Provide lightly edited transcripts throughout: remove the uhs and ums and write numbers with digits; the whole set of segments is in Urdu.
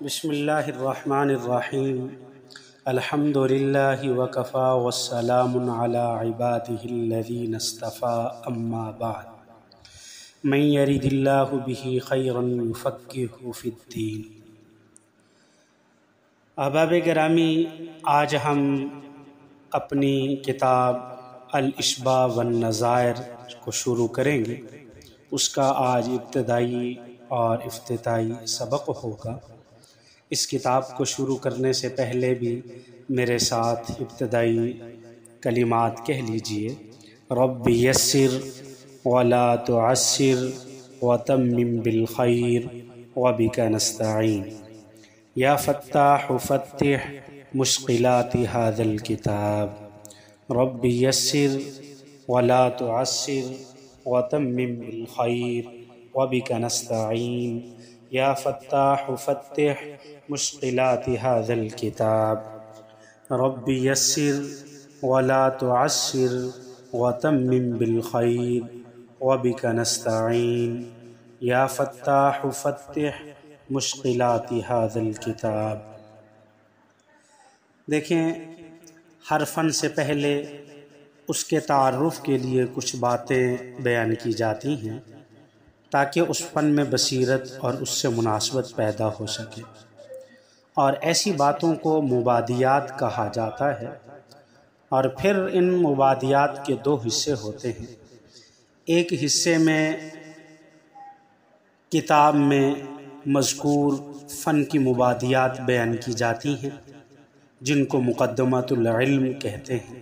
بسم اللہ الرحمن الرحیم الحمد للہ وکفا والسلام علی عبادہ الذین اصطفى اما بعد من یرد اللہ بہ خیرا یفقہہ فی الدین۔ احباب گرامی، آج ہم اپنی کتاب الاشباح والنظائر کو شروع کریں گے۔ اس کا آج ابتدائی اور افتتاحی سبق ہوگا۔ اس کتاب کو شروع کرنے سے پہلے بھی میرے ساتھ ابتدائی کلمات کہہ لیجئے۔ رب یسر ولا تعسر وتمم بالخیر وبک نستعین۔ یا فتاح فتح مشکلات هذا الکتاب۔ رب یسر ولا تعسر وتمم بالخیر وبک نستعین۔ یا فتاح فتح مشکلات هذا الکتاب۔ رب یسر ولا تعسر وتمم بالخیر وبک نستعین۔ یا فتاح فتح مشکلات هذا الکتاب۔ دیکھیں، ہر فن سے پہلے اس کے تعارف کے لیے کچھ باتیں بیان کی جاتی ہیں تاکہ اس فن میں بصیرت اور اس سے مناسبت پیدا ہو سکے، اور ایسی باتوں کو مبادیات کہا جاتا ہے۔ اور پھر ان مبادیات کے دو حصے ہوتے ہیں۔ ایک حصے میں کتاب میں مذکور فن کی مبادیات بیان کی جاتی ہیں جن کو مقدمۃ العلم کہتے ہیں،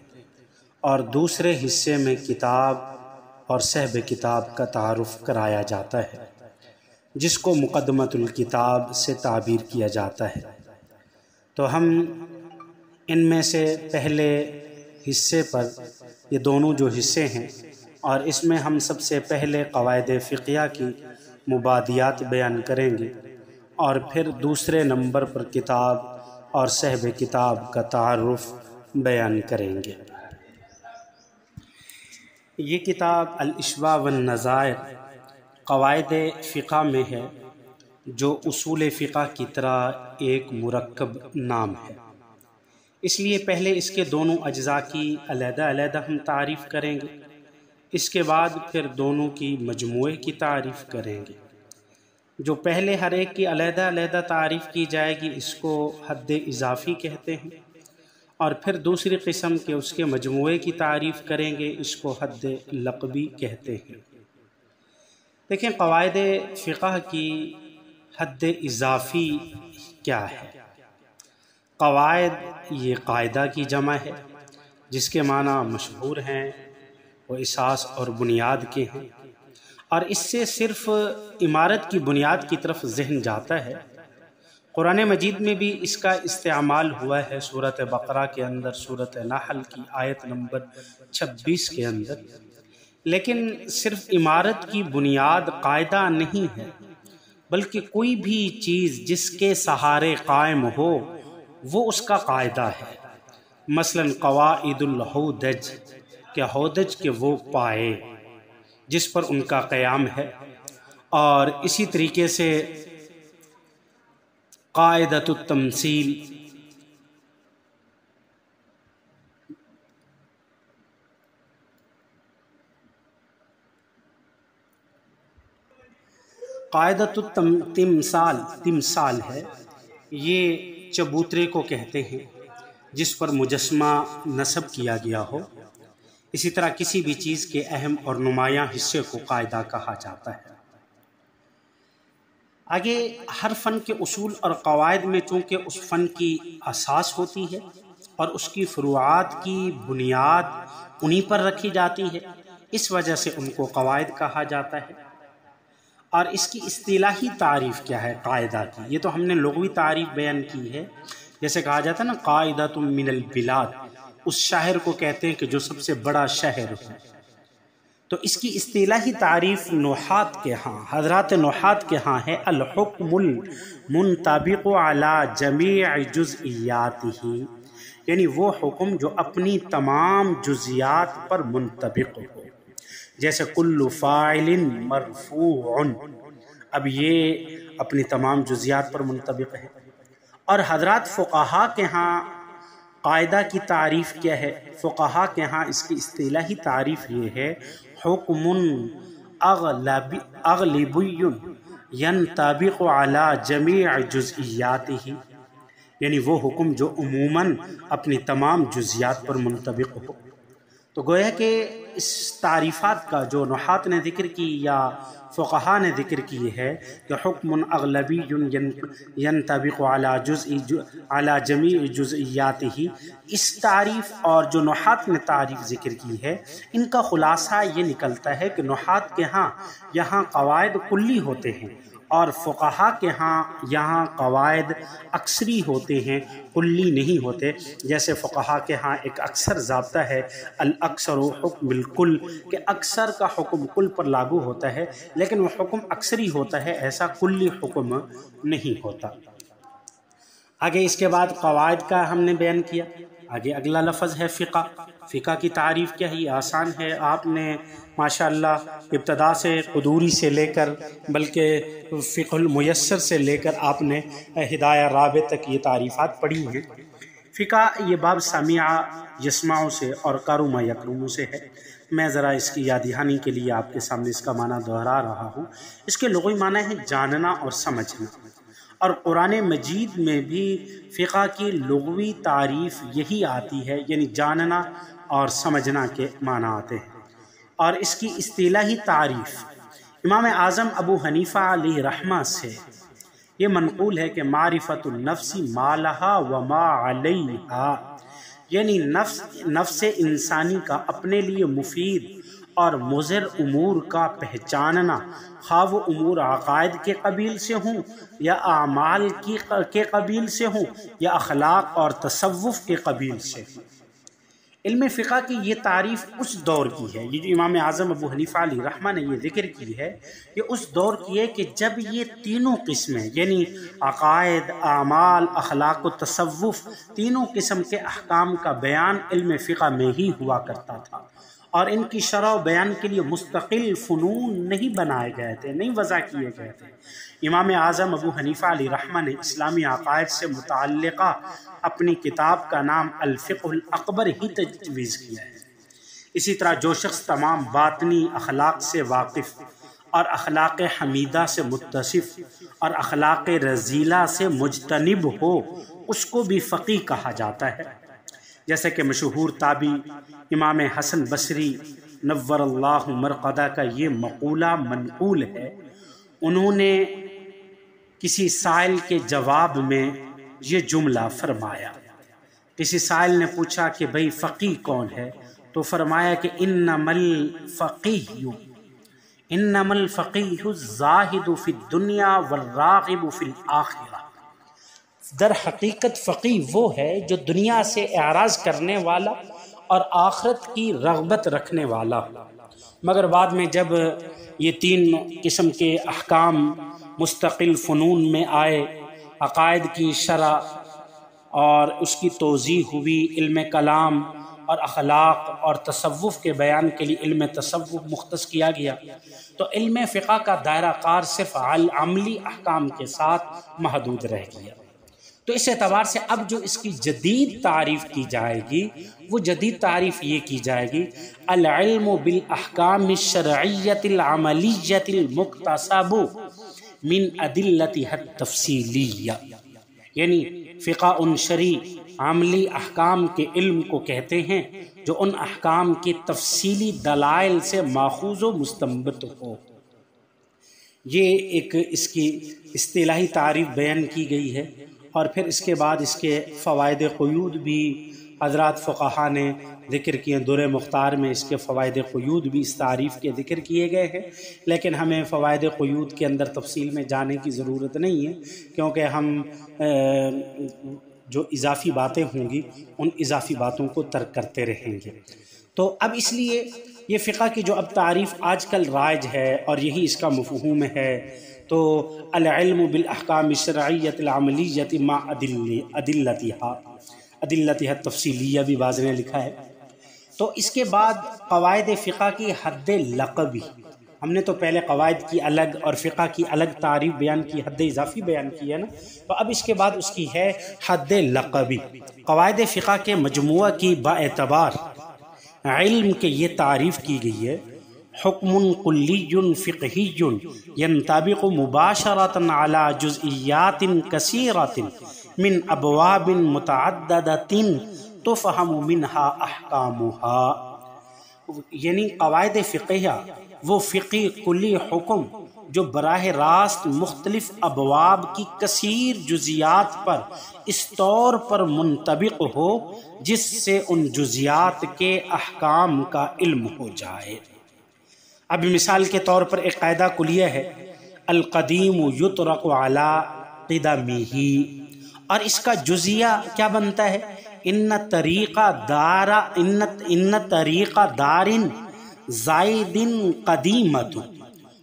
اور دوسرے حصے میں کتاب اور صاحب کتاب کا تعارف کرایا جاتا ہے جس کو مقدمۃ الکتاب سے تعبیر کیا جاتا ہے۔ تو ہم ان میں سے پہلے حصے پر، یہ دونوں جو حصے ہیں، اور اس میں ہم سب سے پہلے قواعد فقہیہ کی مبادیات بیان کریں گے، اور پھر دوسرے نمبر پر کتاب اور صاحب کتاب کا تعارف بیان کریں گے۔ یہ کتاب الاشباح والنظائر قواعد فقہ میں ہے، جو اصول فقہ کی طرح ایک مرکب نام ہے۔ اس لیے پہلے اس کے دونوں اجزاء کی علیحدہ علیحدہ ہم تعریف کریں گے، اس کے بعد پھر دونوں کی مجموعے کی تعریف کریں گے۔ جو پہلے ہر ایک کی علیحدہ علیحدہ تعریف کی جائے گی اس کو حد اضافی کہتے ہیں، اور پھر دوسری قسم کے اس کے مجموعے کی تعریف کریں گے، اس کو حد لقبی کہتے ہیں۔ دیکھیں، قواعد فقہ کی حد اضافی کیا ہے؟ قواعد یہ قاعدہ کی جمع ہے جس کے معنی مشہور ہیں، وہ اساس اور بنیاد کے ہیں، اور اس سے صرف عمارت کی بنیاد کی طرف ذہن جاتا ہے۔ قرآن مجید میں بھی اس کا استعمال ہوا ہے، سورۃ بقرہ کے اندر، سورۃ نحل کی آیت نمبر 26 کے اندر، لیکن صرف عمارت کی بنیاد قاعدہ نہیں ہے، بلکہ کوئی بھی چیز جس کے سہارے قائم ہو وہ اس کا قاعدہ ہے۔ مثلا قواعد الحودج، کہ ہودج کے وہ پائے جس پر ان کا قیام ہے، اور اسی طریقے سے قاعدۃ التمثیل، قاعدۃ تمثال ہے، یہ چبوترے کو کہتے ہیں جس پر مجسمہ نصب کیا گیا ہو۔ اسی طرح کسی بھی چیز کے اہم اور نمایاں حصے کو قاعدہ کہا جاتا ہے۔ آگے ہر فن کے اصول اور قواعد میں چونکہ اس فن کی اساس ہوتی ہے اور اس کی فروعات کی بنیاد انہی پر رکھی جاتی ہے، اس وجہ سے ان کو قواعد کہا جاتا ہے۔ اور اس کی اصطلاحی تعریف کیا ہے قاعدہ کی؟ یہ تو ہم نے لغوی تعریف بیان کی ہے، جیسے کہا جاتا ہے نا قاعدۃ من البلاد، اس شہر کو کہتے ہیں کہ جو سب سے بڑا شہر ہو۔ تو اس کی اصطلاحی تعریف نحات کے ہاں، حضرات نحات کے ہاں ہے الحکم المنطبق علی جمیع جزئیاتہ، یعنی وہ حکم جو اپنی تمام جزیات پر منطبق ہو، جیسے کل فاعل مرفوع، اب یہ اپنی تمام جزیات پر منطبق ہے۔ اور حضرات فقہا کے ہاں قاعدہ کی تعریف کیا ہے؟ فقہا کے ہاں اس کی اصطلاحی تعریف یہ ہے، حکم اغلبی ینطبق علی جمیع جزئیاتہ، یعنی وہ حکم جو عموماً اپنی تمام جزیات پر منطبق ہو۔ تو گویا کہ اس تعریفات کا جو نحات نے ذکر کی یا فقہا نے ذکر کی ہے کہ حکم اغلبی ینطبق علی جمیع جزئیاتہ، اس تعریف اور جو نحات نے تعریف ذکر کی ہے، ان کا خلاصہ یہ نکلتا ہے کہ نحات کے ہاں یہاں قواعد کلی ہوتے ہیں اور فقہا کے ہاں یہاں قواعد اکثری ہوتے ہیں، کلی نہیں ہوتے۔ جیسے فقہا کے ہاں ایک اکثر ضابطہ ہے، الاکثر حکم الکل، کہ اکثر کا حکم کل پر لاگو ہوتا ہے، لیکن وہ حکم اکثری ہوتا ہے، ایسا کلی حکم نہیں ہوتا۔ آگے اس کے بعد قواعد کا ہم نے بیان کیا۔ آگے اگلا لفظ ہے فقہ۔ فقہ کی تعریف کیا ہے؟ یہ آسان ہے، آپ نے ماشاءاللہ ابتدا سے قدوری سے لے کر بلکہ فقہ المیسر سے لے کر آپ نے ہدایہ رابع تک یہ تعریفات پڑھی ہیں۔ فقہ یہ باب سمع یسمع سے اور کرم یکرم سے ہے۔ میں ذرا اس کی یاد دہانی کے لیے آپ کے سامنے اس کا معنی دہرا رہا ہوں۔ اس کے لغوی معنی ہے جاننا اور سمجھنا، اور قرآن مجید میں بھی فقہ کی لغوی تعریف یہی آتی ہے، یعنی جاننا اور سمجھنا کے معنی آتے ہیں۔ اور اس کی اصطلاحی تعریف امام اعظم ابو حنیفہ علیہ رحمہ سے یہ منقول ہے کہ معرفت النفس ما لہا وما علیہا، یعنی نفس انسانی کا اپنے لیے مفید اور مضر امور کا پہچاننا، خواہ وہ امور عقائد کے قبیل سے ہوں یا اعمال کے قبیل سے ہوں یا اخلاق اور تصوف کے قبیل سے ہوں۔ علم فقہ کی یہ تعریف اس دور کی ہے، یہ جو امام اعظم ابو حنیفہ علیہ رحمہ نے یہ ذکر کی ہے، یہ اس دور کی ہے کہ جب یہ تینوں قسمیں یعنی عقائد، اعمال، اخلاق و تصوف، تینوں قسم کے احکام کا بیان علم فقہ میں ہی ہوا کرتا تھا، اور ان کی شرح و بیان کے لیے مستقل فنون نہیں بنائے گئے تھے، نہیں وضع کیے گئے تھے۔ امام اعظم ابو حنیفہ علیہ رحمہ نے اسلامی عقائد سے متعلقہ اپنی کتاب کا نام الفقہ الاکبر ہی تجویز کیا ہے۔ اسی طرح جو شخص تمام باطنی اخلاق سے واقف اور اخلاق حمیدہ سے متصف اور اخلاق رذیلہ سے مجتنب ہو، اس کو بھی فقیہ کہا جاتا ہے۔ جیسے کہ مشہور تابعی امام حسن بصری نور اللہ مرقدہ کا یہ مقولہ منقول ہے، انہوں نے کسی سائل کے جواب میں یہ جملہ فرمایا۔ کسی سائل نے پوچھا کہ بھئی فقیہ کون ہے؟ تو فرمایا کہ انما الفقیہ الزاہد فی الدنیا والراغب فی الآخرہ، در حقیقت فقیہ وہ ہے جو دنیا سے اعراض کرنے والا اور آخرت کی رغبت رکھنے والا۔ مگر بعد میں جب یہ تین قسم کے احکام مستقل فنون میں آئے، عقائد کی شرح اور اس کی توضیح ہوئی، علم کلام اور اخلاق اور تصوف کے بیان کے لیے علم تصوف مختص کیا گیا، تو علم فقہ کا دائرہ کار صرف عملی احکام کے ساتھ محدود رہ گیا۔ تو اس اعتبار سے اب جو اس کی جدید تعریف کی جائے گی، وہ جدید تعریف یہ کی جائے گی، العلم بالاحکام الشرعیۃ العملیۃ المکتسب من ادلتها التفصیلیہ، یعنی فقہ ان شرعی عملی احکام کے علم کو کہتے ہیں جو ان احکام کی تفصیلی دلائل سے ماخوذ و مستنبط ہو۔ یہ ایک اس کی اصطلاحی تعریف بیان کی گئی ہے، اور پھر اس کے بعد اس کے فوائد قیود بھی حضرات فقہا نے ذکر کیے۔ در مختار میں اس کے فوائد قیود بھی اس تعریف کے ذکر کیے گئے ہیں، لیکن ہمیں فوائد قیود کے اندر تفصیل میں جانے کی ضرورت نہیں ہے، کیونکہ ہم جو اضافی باتیں ہوں گی ان اضافی باتوں کو ترک کرتے رہیں گے۔ تو اب اس لیے یہ فقہ کی جو اب تعریف آج کل رائج ہے اور یہی اس کا مفہوم ہے، تو العلم بالاحکام الشرعیۃ العملیۃ مع ادلتها التفصیلیہ بھی بعض نے لکھا ہے۔ تو اس کے بعد قواعد فقہ کی حد لقبی ہم نے تو پہلے قواعد کی الگ اور فقہ کی الگ تعریف بیان کی، حد اضافی بیان کی ہے نا، تو اب اس کے بعد اس کی ہے حد لقبی۔ قواعد فقہ کے مجموعہ کی باعتبار علم کے یہ تعریف کی گئی ہے: حکم کلی فقہی ینطبق مباشرۃ علی جزئیات کثیرۃ من ابواب متعددۃ تفہم منہا احکامہا۔ یعنی قواعد فقہیہ وہ فقہی کلی حکم جو براہ راست مختلف ابواب کی کثیر جزیات پر اس طور پر منطبق ہو جس سے ان جزیات کے احکام کا علم ہو جائے۔ اب مثال کے طور پر ایک قاعدہ کلیہ ہے: القدیم یطرق علی قدمہ، اور اس کا جزیہ کیا بنتا ہے؟ ان طریقہ دار زائد قدیمت۔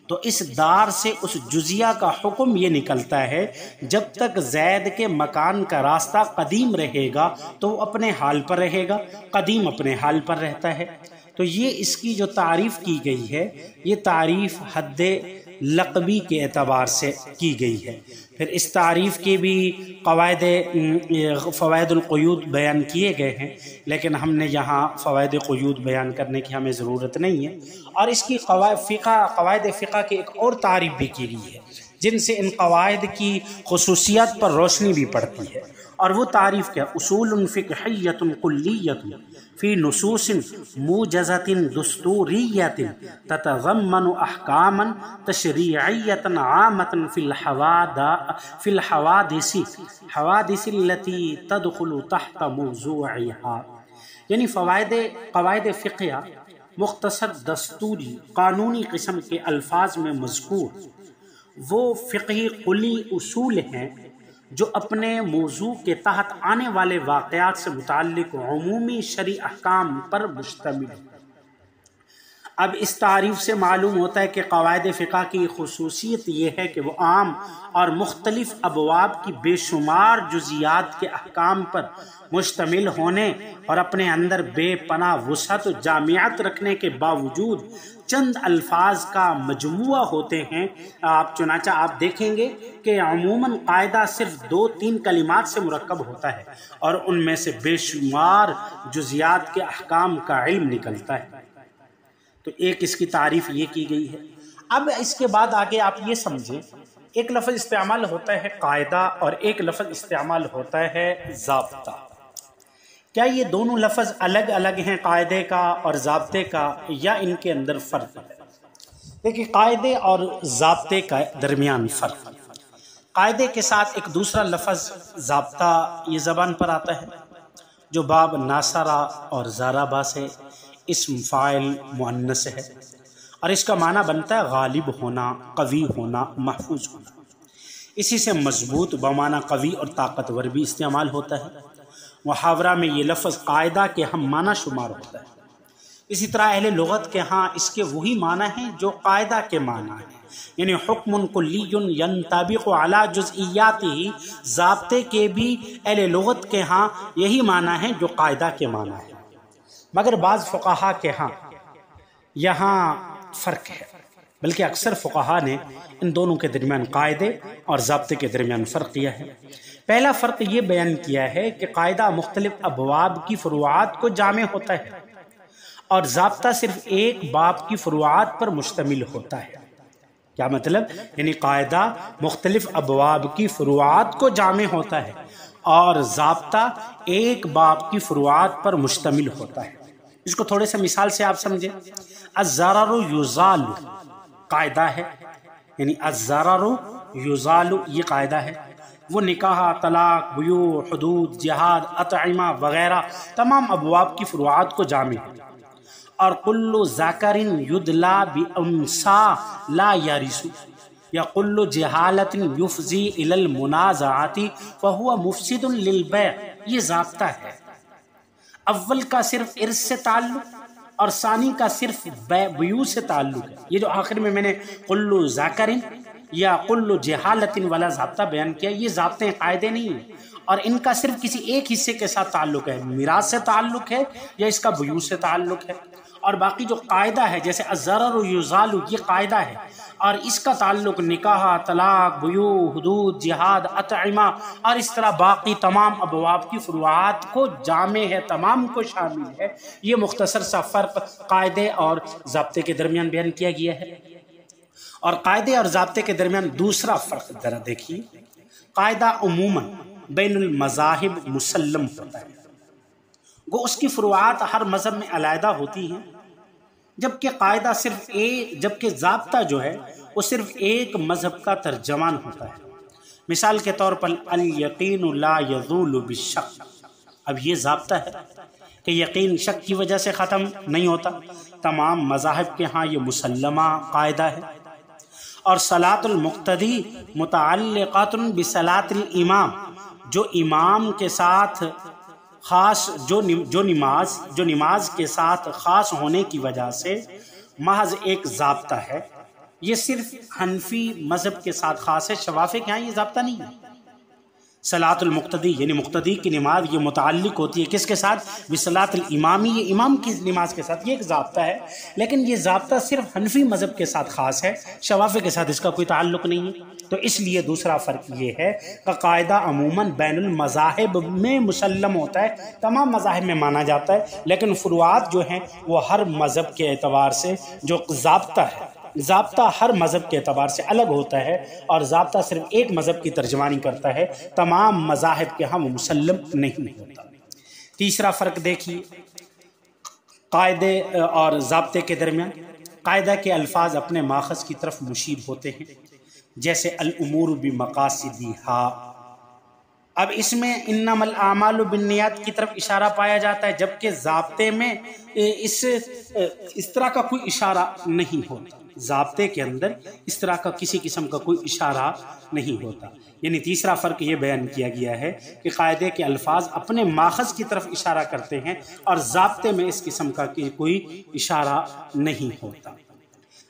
تو اس دار سے اس جزیہ کا حکم یہ نکلتا ہے جب تک زید کے مکان کا راستہ قدیم رہے گا تو وہ اپنے حال پر رہے گا، قدیم اپنے حال پر رہتا ہے۔ تو یہ اس کی جو تعریف کی گئی ہے یہ تعریف حد لقبی کے اعتبار سے کی گئی ہے۔ پھر اس تعریف کے بھی فوائد القیود بیان کیے گئے ہیں، لیکن ہم نے یہاں فوائد قیود بیان کرنے کی ہمیں ضرورت نہیں ہے۔ اور اس کی قواعد فقہ کی ایک اور تعریف بھی کی گئی ہے جن سے ان قواعد کی خصوصیات پر روشنی بھی پڑتی ہے، اور وہ تعریف کیا؟ اصول فقہیۃ کلیۃ فی نصوص موجزۃ دستوریۃ تتضمن احکاما تشریعیۃ عامۃ فی الحوادث التي تدخل تحت موضوعها۔ یعنی قواعد فقہیہ مختصر دستوری قانونی قسم کے الفاظ میں مذکور وہ فقہی کلی اصول ہیں جو اپنے موضوع کے تحت آنے والے واقعات سے متعلق عمومی شرعی احکام پر مشتمل ہیں۔ اب اس تعریف سے معلوم ہوتا ہے کہ قواعد فقہ کی خصوصیت یہ ہے کہ وہ عام اور مختلف ابواب کی بے شمار جزیات کے احکام پر مشتمل ہونے اور اپنے اندر بے پناہ وسعت و جامعت رکھنے کے باوجود چند الفاظ کا مجموعہ ہوتے ہیں۔ چنانچہ آپ دیکھیں گے کہ عموماً قاعدہ صرف 2-3 کلمات سے مرکب ہوتا ہے اور ان میں سے بے شمار جزیات کے احکام کا علم نکلتا ہے۔ تو ایک اس کی تعریف یہ کی گئی ہے۔ اب اس کے بعد آگے آپ یہ سمجھیں، ایک لفظ استعمال ہوتا ہے قاعدہ اور ایک لفظ استعمال ہوتا ہے ضابطہ۔ کیا یہ دونوں لفظ الگ الگ ہیں قاعدے کا اور ضابطے کا، یا ان کے اندر فرق ہے؟ دیکھیے، قاعدے اور ضابطے کا درمیان فرق۔ قاعدے کے ساتھ ایک دوسرا لفظ ضابطہ یہ زبان پر آتا ہے جو باب ناصرہ اور زارابا سے اسم فاعل مؤنث ہے، اور اس کا معنی بنتا ہے غالب ہونا، قوی ہونا، محفوظ ہونا۔ اسی سے مضبوط بمعنی قوی اور طاقتور بھی استعمال ہوتا ہے۔ محاورہ میں یہ لفظ قاعدہ کے ہم معنی شمار ہوتا ہے۔ اسی طرح اہل لغت کے ہاں اس کے وہی معنی ہیں جو قاعدہ کے معنی ہیں، یعنی حکم کلی ینطبق علی جزئیاتہ۔ ضابطے کے بھی اہل لغت کے ہاں یہی معنی ہیں جو قاعدہ کے معنی ہیں، مگر بعض فقہا کے ہاں یہاں فرق ہے، بلکہ اکثر فقہا نے ان دونوں کے درمیان قاعدے اور ضابطے کے درمیان فرق کیا ہے۔ پہلا فرق یہ بیان کیا ہے کہ قاعدہ مختلف ابواب کی فروعات کو جامع ہوتا ہے اور ضابطہ صرف ایک باب کی فروعات پر مشتمل ہوتا ہے۔ کیا مطلب؟ یعنی قاعدہ مختلف ابواب کی فروعات کو جامع ہوتا ہے اور ضابطہ ایک باب کی فروعات پر مشتمل ہوتا ہے۔ اس کو تھوڑے سے مثال سے آپ سمجھیں۔ الضرر یزال قاعدہ ہے، یعنی الضرر یزال یہ قاعدہ ہے۔ وہ نکاح، طلاق، بیوع، حدود، جہاد، اطعمہ وغیرہ تمام ابواب کی فروعات کو جامع ہے۔ اور کل ذکر یدلا بانثی لا یرث، یا کل جہالت یفضی الی المنازعات فہو مفسد للبیع، یہ ضابطہ ہے۔ اول کا صرف ارث سے تعلق اور ثانی کا صرف بیوع سے تعلق ہے۔ یہ جو آخر میں نے کل ذکر یا کل جہالت والا ضابطہ بیان کیا، یہ ضابطے قاعدے نہیں ہیں، اور ان کا صرف کسی ایک حصے کے ساتھ تعلق ہے، میراث سے تعلق ہے یا اس کا بیوع سے تعلق ہے۔ اور باقی جو قاعدہ ہے جیسے الضرر یزال یہ قاعدہ ہے، اور اس کا تعلق نکاح، طلاق، بیوع، حدود، جہاد، اطعمہ اور اس طرح باقی تمام ابواب کی فروعات کو جامع ہے، تمام کو شامل ہے۔ یہ مختصر سا فرق قاعدے اور ضابطے کے درمیان بیان کیا گیا ہے۔ اور قاعدے اور ضابطے کے درمیان دوسرا فرق ذرا دیکھیے، قاعدہ عموماً بین المذاہب مسلم ہوتا ہے، وہ اس کی فروعات ہر مذہب میں علیحدہ ہوتی ہیں، جبکہ ضابطہ جو ہے وہ صرف ایک مذہب کا ترجمان ہوتا ہے۔ مثال کے طور پر الیقین لا یزول بالشک، اب یہ ضابطہ ہے کہ یقین شک کی وجہ سے ختم نہیں ہوتا، تمام مذاہب کے ہاں یہ مسلمہ قاعدہ ہے۔ اور صلاۃ المقتدی متعلقات بصلاۃ الامام، جو امام کے ساتھ خاص جو نماز کے ساتھ خاص ہونے کی وجہ سے محض ایک ضابطہ ہے، یہ صرف حنفی مذہب کے ساتھ خاص ہے، شوافی کے ہاں یہ ضابطہ نہیں ہے۔ صلاۃ المقتدی یعنی مقتدی کی نماز یہ متعلق ہوتی ہے کس کے ساتھ؟ بصلاۃ الامامی، یہ امام کی نماز کے ساتھ، یہ ایک ضابطہ ہے، لیکن یہ ضابطہ صرف حنفی مذہب کے ساتھ خاص ہے، شوافی کے ساتھ اس کا کوئی تعلق نہیں ہے۔ تو اس لیے دوسرا فرق یہ ہے کہ قاعدہ عموماً بین المذاہب میں مسلم ہوتا ہے، تمام مذاہب میں مانا جاتا ہے، لیکن فروعات جو ہیں وہ ہر مذہب کے اعتبار سے جو ضابطہ ہے، ضابطہ ہر مذہب کے اعتبار سے الگ ہوتا ہے، اور ضابطہ صرف ایک مذہب کی ترجمانی کرتا ہے، تمام مذاہب کے ہاں وہ مسلم نہیں ہوتا۔ تیسرا فرق دیکھیے قاعدے اور ضابطے کے درمیان، قاعدہ کے الفاظ اپنے ماخذ کی طرف مشیر ہوتے ہیں، جیسے الامور بمقاصدہا، اب اس میں انما الاعمال بالنیات کی طرف اشارہ پایا جاتا ہے، جبکہ ضابطے میں اس طرح کا کوئی اشارہ نہیں ہوتا، ضابطے کے اندر اس طرح کا کسی قسم کا کوئی اشارہ نہیں ہوتا۔ یعنی تیسرا فرق یہ بیان کیا گیا ہے کہ قاعدے کے الفاظ اپنے ماخذ کی طرف اشارہ کرتے ہیں اور ضابطے میں اس قسم کا کوئی اشارہ نہیں ہوتا۔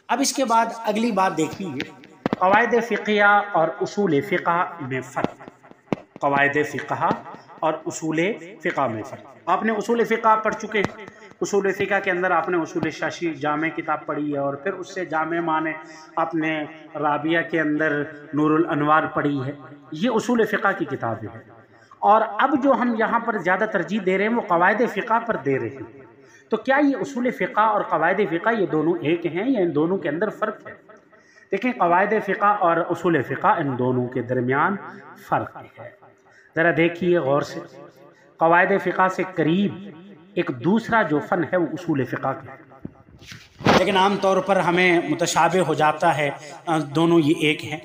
اب اس کے بعد اگلی بات دیکھیے، قواعد فقہیہ اور اصول فقہ میں فرق، قواعد فقہ اور اصول فقہ میں فرق۔ آپ نے اصول فقہ پڑھ چکے ہیں، اصول فقہ کے اندر آپ نے اصول شاشی جامع کتاب پڑھی ہے، اور پھر اس سے جامع معنی آپ نے رابعہ کے اندر نور الانوار پڑھی ہے، یہ اصول فقہ کی کتاب ہے۔ اور اب جو ہم یہاں پر زیادہ ترجیح دے رہے ہیں وہ قواعد فقہ پر دے رہے ہیں، تو کیا یہ اصول فقہ اور قواعد فقہ یہ دونوں ایک ہیں یا ان دونوں کے اندر فرق ہے؟ دیکھیں، قواعد فقہ اور اصول فقہ ان دونوں کے درمیان فرق ہے، ذرا دیکھیے غور سے۔ قواعد فقہ سے قریب ایک دوسرا جو فن ہے وہ اصول فقہ کا ہے، لیکن عام طور پر ہمیں متشابہ ہو جاتا ہے دونوں یہ ایک ہیں،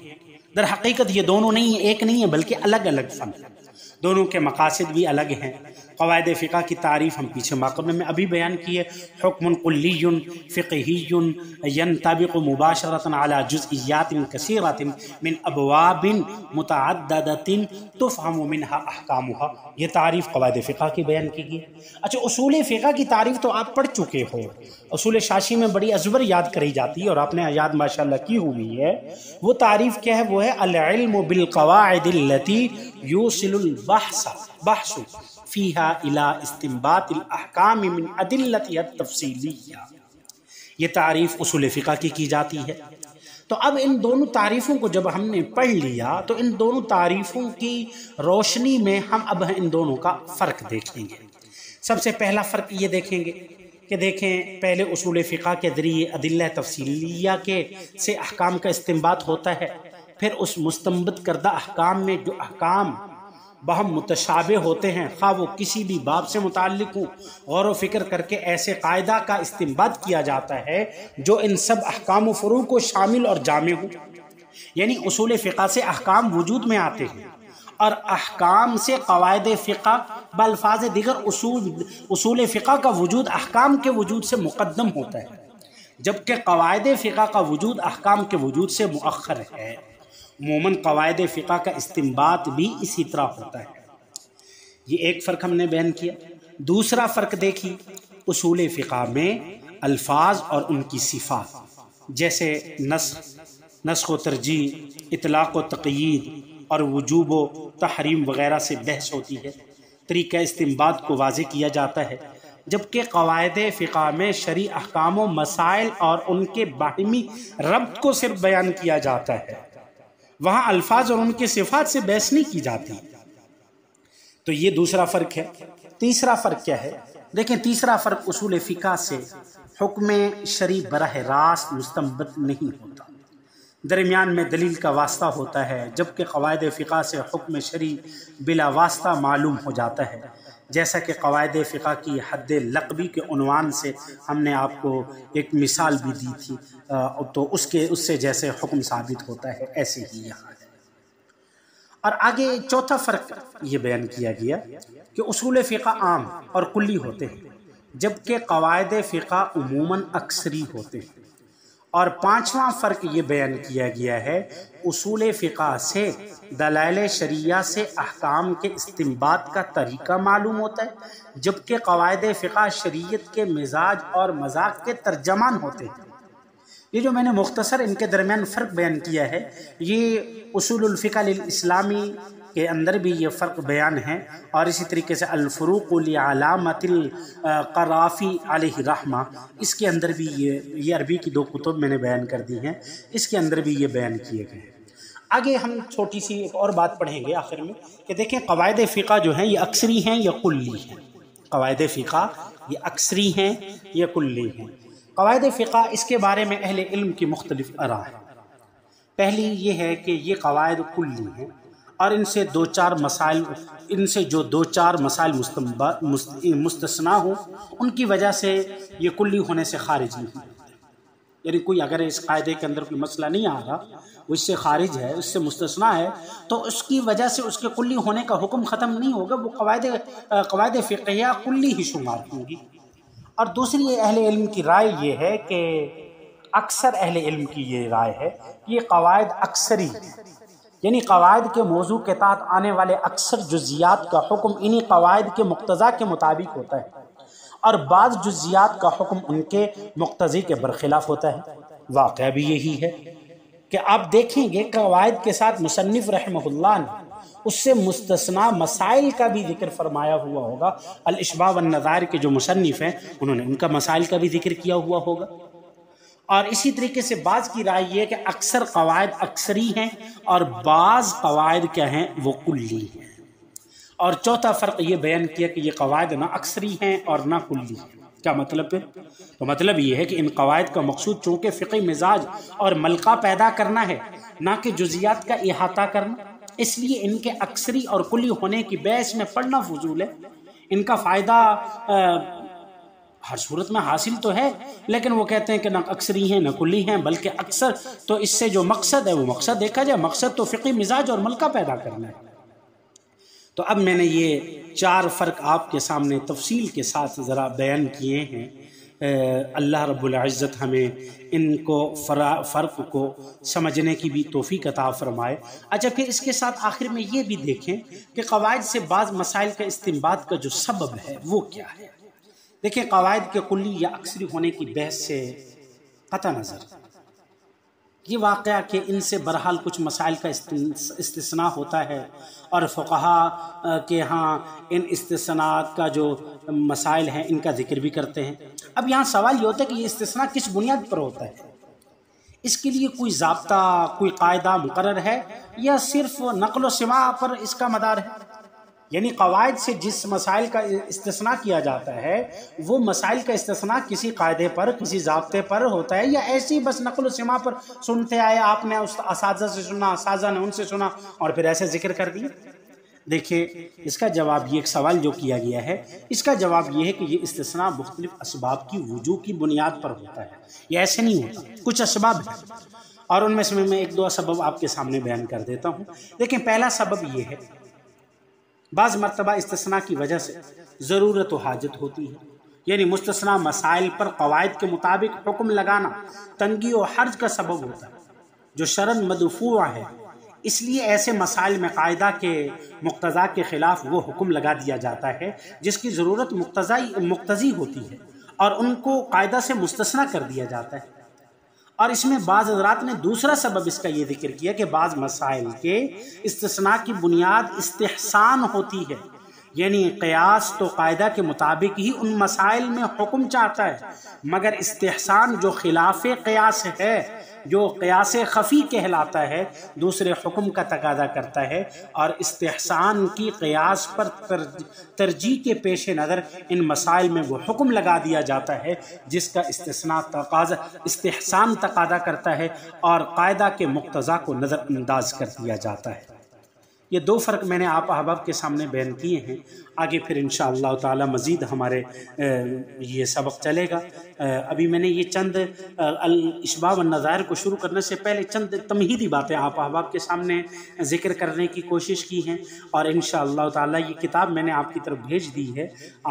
در حقیقت یہ دونوں نہیں، ایک نہیں ہے بلکہ الگ الگ فن ہیں، دونوں کے مقاصد بھی الگ ہیں۔ قواعد فقہ کی تعریف ہم پیچھے مقدمے میں ابھی بیان کیے، حکم کلی فقہی ینطبق مباشرۃ علی جزئیات کثیرۃ من ابواب متعددۃ تفہم منها احکامها، یہ تعریف قواعد فقہ کی بیان کی گئی۔ اچھا، اصول فقہ کی تعریف تو آپ پڑھ چکے ہو، اصول شاشی میں بڑی ازبر یاد کری جاتی ہے اور آپ نے یاد ماشاءاللہ کی ہوئی ہے۔ وہ تعریف کیا ہے؟ وہ ہے العلم بالقواعد التي يوصل البحث فيها الى استنباط الاحکام من ادلتها التفصیلیہ، یہ تعریف اصول فقہ کی جاتی ہے۔ تو اب ان دونوں تعریفوں کو جب ہم نے پڑھ لیا تو ان دونوں تعریفوں کی روشنی میں ہم اب ان دونوں کا فرق دیکھیں گے۔ سب سے پہلا فرق یہ دیکھیں گے کہ دیکھیں، پہلے اصول فقہ کے ذریعے ادلہ تفصیلیہ سے احکام کا استنباط ہوتا ہے، پھر اس مستنبط کردہ احکام میں جو احکام بہم متشابہ ہوتے ہیں، خواہ وہ کسی بھی باب سے متعلق ہوں، غور و فکر کر کے ایسے قاعدہ کا استنباط کیا جاتا ہے جو ان سب احکام و فروع کو شامل اور جامع ہوں۔ یعنی اصول فقہ سے احکام وجود میں آتے ہیں، اور احکام سے قواعد فقہ بالفاظ دیگر اصول فقہ کا وجود احکام کے وجود سے مقدم ہوتا ہے، جبکہ قواعد فقہ کا وجود احکام کے وجود سے مؤخر ہے۔ عموماً قواعد فقہ کا استنباط بھی اسی طرح ہوتا ہے۔ یہ ایک فرق ہم نے بیان کیا۔ دوسرا فرق دیکھیے، اصول فقہ میں الفاظ اور ان کی صفات، جیسے نسخ و ترجیح، اطلاق و تقیید اور وجوب و تحریم وغیرہ سے بحث ہوتی ہے، طریقہ استنباط کو واضح کیا جاتا ہے، جبکہ قواعد فقہ میں شرعی احکام و مسائل اور ان کے باہمی ربط کو صرف بیان کیا جاتا ہے، وہاں الفاظ اور ان کے صفات سے بحث نہیں کی جاتی۔ تو یہ دوسرا فرق ہے۔ تیسرا فرق کیا ہے؟ دیکھیں، تیسرا فرق اصول فقہ سے حکم شرعی براہ راست مستنبط نہیں ہوتا، درمیان میں دلیل کا واسطہ ہوتا ہے، جبکہ قواعد فقہ سے حکم شرعی بلا واسطہ معلوم ہو جاتا ہے، جیسا کہ قواعد فقہ کی حد لقبی کے عنوان سے ہم نے آپ کو ایک مثال بھی دی تھی، تو اس سے جیسے حکم ثابت ہوتا ہے ایسے ہی یہاں ہے۔ اور آگے چوتھا فرق یہ بیان کیا گیا کہ اصول فقہ عام اور کلی ہوتے ہیں، جبکہ قواعد فقہ عموماً اکثری ہوتے ہیں۔ اور پانچواں فرق یہ بیان کیا گیا ہے، اصول فقہ سے دلائل شرعیہ سے احکام کے استنباط کا طریقہ معلوم ہوتا ہے، جبکہ قواعد فقہ شریعت کے مزاج اور مذاق کے ترجمان ہوتے ہیں۔ یہ جو میں نے مختصر ان کے درمیان فرق بیان کیا ہے، یہ اصول الفقہ للاسلامی کے اندر بھی یہ فرق بیان ہے، اور اسی طریقے سے الفروق لعلامۃ القرافی علیہ رحمہ، اس کے اندر بھی یہ عربی کی 2 کتب میں نے بیان کر دی ہیں، اس کے اندر بھی یہ بیان کیے گئے ہیں۔ آگے ہم چھوٹی سی ایک اور بات پڑھیں گے آخر میں کہ دیکھیں قواعد فقہ جو ہیں یہ اکثری ہیں یا کلی ہیں۔ قواعد فقہ یہ اکثری ہیں یا کلی ہیں۔ قواعد فقہ اس کے بارے میں اہل علم کی مختلف آراء ہیں۔ پہلی یہ ہے کہ یہ قواعد کلی ہیں، اور ان سے دو چار مسائل مستثنا ہوں، ان کی وجہ سے یہ کلی ہونے سے خارج نہیں ہوتے۔ یعنی کوئی اگر اس قاعدے کے اندر کوئی مسئلہ نہیں آ رہا، وہ اس سے خارج ہے، اس سے مستثنا ہے، تو اس کی وجہ سے اس کے کلی ہونے کا حکم ختم نہیں ہوگا، وہ قواعد فقہیہ کلی ہی شمار ہوں گی۔ اور دوسری اہل علم کی رائے یہ ہے کہ اکثر اہل علم کی یہ رائے ہے کہ یہ قواعد اکثری، یعنی قواعد کے موضوع کے تحت آنے والے اکثر جزیات کا حکم انہی قواعد کے مقتضا کے مطابق ہوتا ہے، اور بعض جزیات کا حکم ان کے مقتضی کے برخلاف ہوتا ہے۔ واقعہ بھی یہی ہے کہ آپ دیکھیں گے قواعد کے ساتھ مصنف رحمہ اللہ نے اس سے مستثنا مسائل کا بھی ذکر فرمایا ہوا ہوگا۔ الاشباع والنظائر کے جو مصنف ہیں انہوں نے ان کا مسائل کا بھی ذکر کیا ہوا ہوگا۔ اور اسی طریقے سے بعض کی رائے یہ کہ اکثر قواعد اکثری ہیں اور بعض قواعد کیا ہیں وہ کلی ہیں۔ اور چوتھا فرق یہ بیان کیا کہ یہ قواعد نہ اکثری ہیں اور نہ کلی ہیں۔ کیا مطلب ہے؟ تو مطلب یہ ہے کہ ان قواعد کا مقصود چونکہ فقہی مزاج اور ملکہ پیدا کرنا ہے، نہ کہ جزیات کا احاطہ کرنا، اس لیے ان کے اکثری اور کلی ہونے کی بحث میں پڑھنا فضول ہے۔ ان کا فائدہ ہر صورت میں حاصل تو ہے، لیکن وہ کہتے ہیں کہ نہ اکثری ہیں نہ کلی ہیں، بلکہ اکثر تو اس سے جو مقصد ہے وہ مقصد دیکھا جائے، مقصد تو فقہی مزاج اور ملکہ پیدا کرنا ہے۔ تو اب میں نے یہ 4 فرق آپ کے سامنے تفصیل کے ساتھ ذرا بیان کیے ہیں۔ اللہ رب العزت ہمیں ان کو فرق کو سمجھنے کی بھی توفیق عطا فرمائے۔ اچھا، پھر اس کے ساتھ آخر میں یہ بھی دیکھیں کہ قواعد سے بعض مسائل کا استنباط کا جو سبب ہے وہ کیا ہے۔ دیکھیں، قواعد کے کلی یا اکثری ہونے کی بحث سے قطع نظر یہ واقعہ کہ ان سے بہرحال کچھ مسائل کا استثناء ہوتا ہے، اور فقہا کے ہاں ان استثناءات کا جو مسائل ہیں ان کا ذکر بھی کرتے ہیں۔ اب یہاں سوال یہ ہوتا ہے کہ یہ استثناء کس بنیاد پر ہوتا ہے؟ اس کے لیے کوئی ضابطہ، کوئی قاعدہ مقرر ہے، یا صرف نقل و سماع پر اس کا مدار ہے؟ یعنی قواعد سے جس مسائل کا استثناء کیا جاتا ہے وہ مسائل کا استثناء کسی قاعدے پر، کسی ضابطے پر ہوتا ہے، یا ایسی بس نقل و سماع پر سنتے آئے، آپ نے اساتذہ سے سنا، اساتذہ نے ان سے سنا اور پھر ایسے ذکر کر دیا؟ دیکھیں، اس کا جواب یہ ایک سوال جو کیا گیا ہے، اس کا جواب یہ ہے کہ یہ استثناء مختلف اسباب کی وجوہ کی بنیاد پر ہوتا ہے، یہ ایسے نہیں ہوتا۔ کچھ اسباب ہیں اور ان میں سے میں 1-2 سبب آپ کے سامنے بیان کر دیتا ہوں۔ دیکھیں، پہلا سبب یہ ہے، بعض مرتبہ استثناء کی وجہ سے ضرورت و حاجت ہوتی ہے، یعنی مستثنیٰ مسائل پر قواعد کے مطابق حکم لگانا تنگی و حرج کا سبب ہوتا ہے جو شرعاً مدفوع ہے، اس لیے ایسے مسائل میں قاعدہ کے مقتضا کے خلاف وہ حکم لگا دیا جاتا ہے جس کی ضرورت مقتضی ہوتی ہے، اور ان کو قاعدہ سے مستثنیٰ کر دیا جاتا ہے۔ اور اس میں بعض حضرات نے دوسرا سبب اس کا یہ ذکر کیا کہ بعض مسائل کے استثناء کی بنیاد استحسان ہوتی ہے، یعنی قیاس تو قاعدہ کے مطابق ہی ان مسائل میں حکم چاہتا ہے، مگر استحسان جو خلاف قیاس ہے، جو قیاس خفی کہلاتا ہے، دوسرے حکم کا تقاضا کرتا ہے، اور استحسان کی قیاس پر ترجیح کے پیش نظر ان مسائل میں وہ حکم لگا دیا جاتا ہے جس کا استحسان تقاضا کرتا ہے، اور قاعدہ کے مقتضا کو نظر انداز کر دیا جاتا ہے۔ یہ دو فرق میں نے آپ احباب کے سامنے بیان کیے ہیں۔ آگے پھر انشاءاللہ تعالی مزید ہمارے یہ سبق چلے گا۔ ابھی میں نے یہ چند الاشباع والنظائر کو شروع کرنے سے پہلے چند تمہیدی باتیں آپ احباب کے سامنے ذکر کرنے کی کوشش کی ہیں، اور انشاءاللہ تعالی یہ کتاب میں نے آپ کی طرف بھیج دی ہے،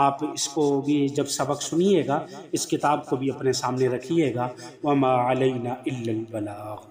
آپ اس کو بھی جب سبق سنیے گا اس کتاب کو بھی اپنے سامنے رکھیے گا۔ وما علینا الا البلاغ۔